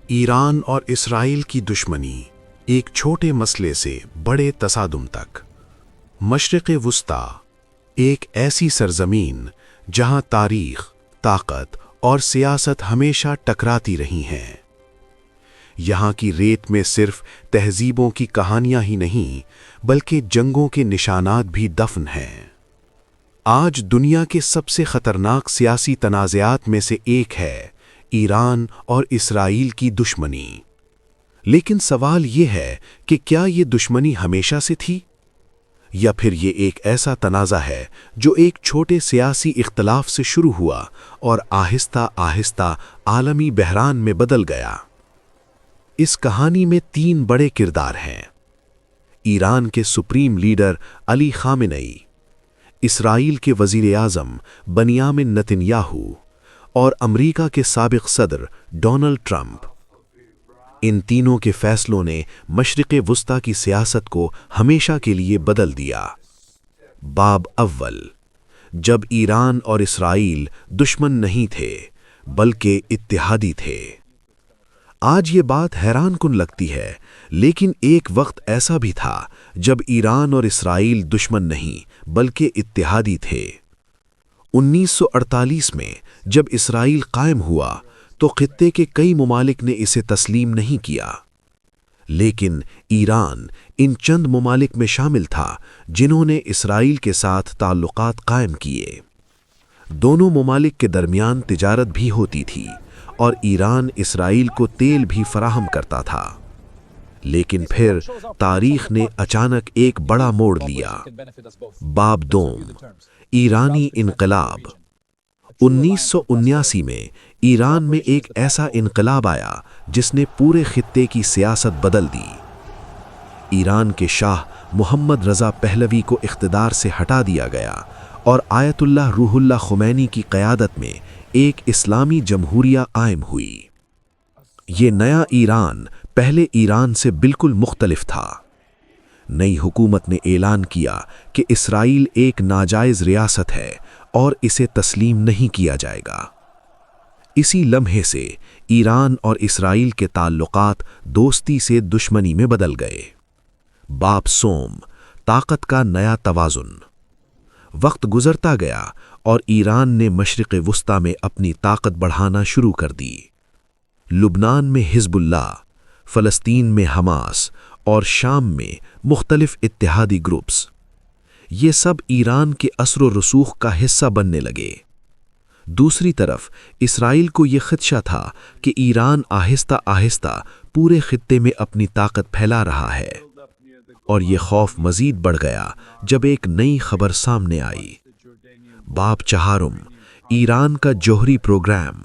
ایران اور اسرائیل کی دشمنی ایک چھوٹے مسئلے سے بڑے تصادم تک۔ مشرق وسطیٰ ایک ایسی سرزمین جہاں تاریخ، طاقت اور سیاست ہمیشہ ٹکراتی رہی ہیں۔ یہاں کی ریت میں صرف تہذیبوں کی کہانیاں ہی نہیں بلکہ جنگوں کے نشانات بھی دفن ہیں۔ آج دنیا کے سب سے خطرناک سیاسی تنازعات میں سے ایک ہے ایران اور اسرائیل کی دشمنی۔ لیکن سوال یہ ہے کہ کیا یہ دشمنی ہمیشہ سے تھی؟ یا پھر یہ ایک ایسا تنازع ہے جو ایک چھوٹے سیاسی اختلاف سے شروع ہوا اور آہستہ آہستہ عالمی بحران میں بدل گیا؟ اس کہانی میں 3 بڑے کردار ہیں: ایران کے سپریم لیڈر علی خامنئی، اسرائیل کے وزیر اعظم بنیامن نتن یاہو اور امریکہ کے سابق صدر ڈونلڈ ٹرمپ۔ ان تینوں کے فیصلوں نے مشرق وسطیٰ کی سیاست کو ہمیشہ کے لیے بدل دیا۔ باب اول، جب ایران اور اسرائیل دشمن نہیں تھے بلکہ اتحادی تھے۔ آج یہ بات حیران کن لگتی ہے، لیکن ایک وقت ایسا بھی تھا جب ایران اور اسرائیل دشمن نہیں بلکہ اتحادی تھے۔ 1948 میں جب اسرائیل قائم ہوا تو خطے کے کئی ممالک نے اسے تسلیم نہیں کیا، لیکن ایران ان چند ممالک میں شامل تھا جنہوں نے اسرائیل کے ساتھ تعلقات قائم کیے۔ دونوں ممالک کے درمیان تجارت بھی ہوتی تھی اور ایران اسرائیل کو تیل بھی فراہم کرتا تھا۔ لیکن پھر تاریخ نے اچانک ایک بڑا موڑ لیا۔ باب دوم، ایرانی انقلاب۔ 1979 میں ایران میں ایک ایسا انقلاب آیا جس نے پورے خطے کی سیاست بدل دی۔ ایران کے شاہ محمد رضا پہلوی کو اقتدار سے ہٹا دیا گیا اور آیت اللہ روح اللہ خمینی کی قیادت میں ایک اسلامی جمہوریہ قائم ہوئی۔ یہ نیا ایران پہلے ایران سے بالکل مختلف تھا۔ نئی حکومت نے اعلان کیا کہ اسرائیل ایک ناجائز ریاست ہے اور اسے تسلیم نہیں کیا جائے گا۔ اسی لمحے سے ایران اور اسرائیل کے تعلقات دوستی سے دشمنی میں بدل گئے۔ باب سوم، طاقت کا نیا توازن۔ وقت گزرتا گیا اور ایران نے مشرق وسطیٰ میں اپنی طاقت بڑھانا شروع کر دی۔ لبنان میں حزب اللہ، فلسطین میں حماس اور شام میں مختلف اتحادی گروپس، یہ سب ایران کے اثر و رسوخ کا حصہ بننے لگے۔ دوسری طرف اسرائیل کو یہ خدشہ تھا کہ ایران آہستہ آہستہ پورے خطے میں اپنی طاقت پھیلا رہا ہے، اور یہ خوف مزید بڑھ گیا جب ایک نئی خبر سامنے آئی۔ باب چہارم، ایران کا جوہری پروگرام۔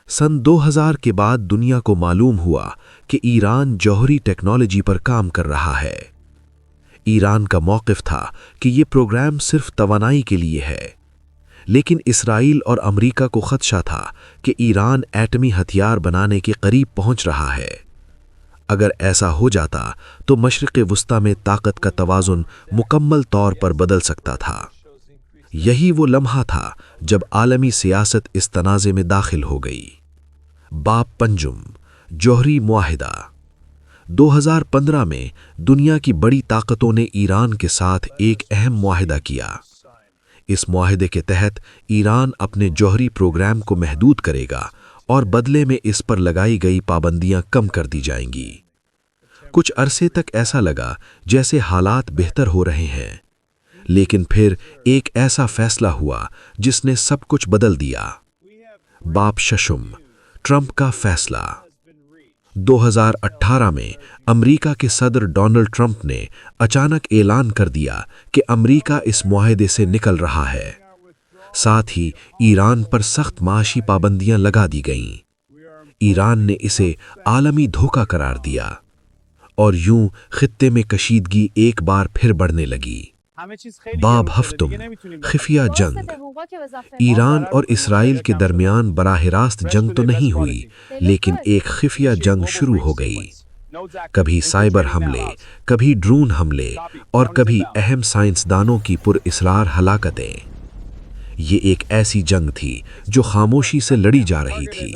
سن 2000 کے بعد دنیا کو معلوم ہوا کہ ایران جوہری ٹیکنالوجی پر کام کر رہا ہے۔ ایران کا موقف تھا کہ یہ پروگرام صرف توانائی کے لیے ہے، لیکن اسرائیل اور امریکہ کو خدشہ تھا کہ ایران ایٹمی ہتھیار بنانے کے قریب پہنچ رہا ہے۔ اگر ایسا ہو جاتا تو مشرق وسطیٰ میں طاقت کا توازن مکمل طور پر بدل سکتا تھا۔ یہی وہ لمحہ تھا جب عالمی سیاست اس تنازع میں داخل ہو گئی۔ باب پنجم، جوہری معاہدہ۔ 2015 میں دنیا کی بڑی طاقتوں نے ایران کے ساتھ ایک اہم معاہدہ کیا۔ اس معاہدے کے تحت ایران اپنے جوہری پروگرام کو محدود کرے گا اور بدلے میں اس پر لگائی گئی پابندیاں کم کر دی جائیں گی۔ کچھ عرصے تک ایسا لگا جیسے حالات بہتر ہو رہے ہیں، لیکن پھر ایک ایسا فیصلہ ہوا جس نے سب کچھ بدل دیا۔ باب ششم، ٹرمپ کا فیصلہ۔ 2018 میں امریکہ کے صدر ڈونلڈ ٹرمپ نے اچانک اعلان کر دیا کہ امریکہ اس معاہدے سے نکل رہا ہے۔ ساتھ ہی ایران پر سخت معاشی پابندیاں لگا دی گئیں۔ ایران نے اسے عالمی دھوکہ قرار دیا، اور یوں خطے میں کشیدگی ایک بار پھر بڑھنے لگی۔ باب ہفتم، خفیہ جنگ۔ ایران اور اسرائیل کے درمیان براہ راست جنگ تو نہیں ہوئی، لیکن ایک خفیہ جنگ شروع ہو گئی۔ کبھی سائبر حملے، کبھی ڈرون حملے اور کبھی اہم سائنسدانوں کی پراسرار ہلاکتیں۔ یہ ایک ایسی جنگ تھی جو خاموشی سے لڑی جا رہی تھی۔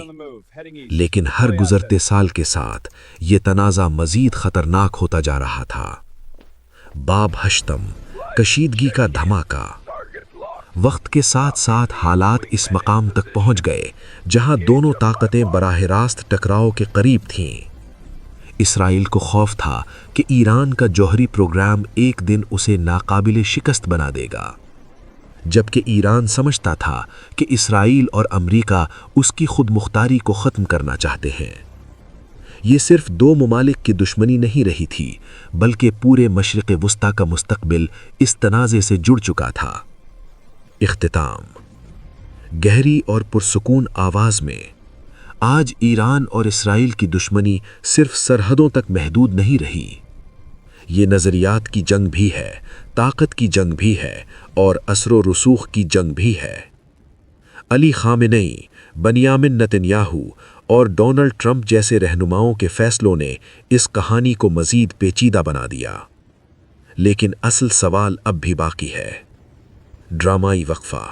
لیکن ہر گزرتے سال کے ساتھ یہ تنازع مزید خطرناک ہوتا جا رہا تھا۔ باب ہشتم، کشیدگی کا دھماکہ۔ وقت کے ساتھ ساتھ حالات اس مقام تک پہنچ گئے جہاں دونوں طاقتیں براہ راست ٹکراؤ کے قریب تھیں۔ اسرائیل کو خوف تھا کہ ایران کا جوہری پروگرام ایک دن اسے ناقابل شکست بنا دے گا، جبکہ ایران سمجھتا تھا کہ اسرائیل اور امریکہ اس کی خود مختاری کو ختم کرنا چاہتے ہیں۔ یہ صرف دو ممالک کی دشمنی نہیں رہی تھی، بلکہ پورے مشرق وسطیٰ کا مستقبل اس تنازع سے جڑ چکا تھا۔ اختتام۔ گہری اور پرسکون آواز میں، آج ایران اور اسرائیل کی دشمنی صرف سرحدوں تک محدود نہیں رہی۔ یہ نظریات کی جنگ بھی ہے، طاقت کی جنگ بھی ہے، اور اثر و رسوخ کی جنگ بھی ہے۔ علی خامنئی، بنیامن نتنیاہو اور ڈونلڈ ٹرمپ جیسے رہنماؤں کے فیصلوں نے اس کہانی کو مزید پیچیدہ بنا دیا۔ لیکن اصل سوال اب بھی باقی ہے۔ ڈرامائی وقفہ۔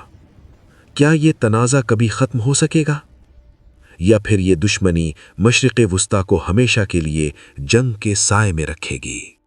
کیا یہ تنازع کبھی ختم ہو سکے گا؟ یا پھر یہ دشمنی مشرق وسطیٰ کو ہمیشہ کے لیے جنگ کے سائے میں رکھے گی؟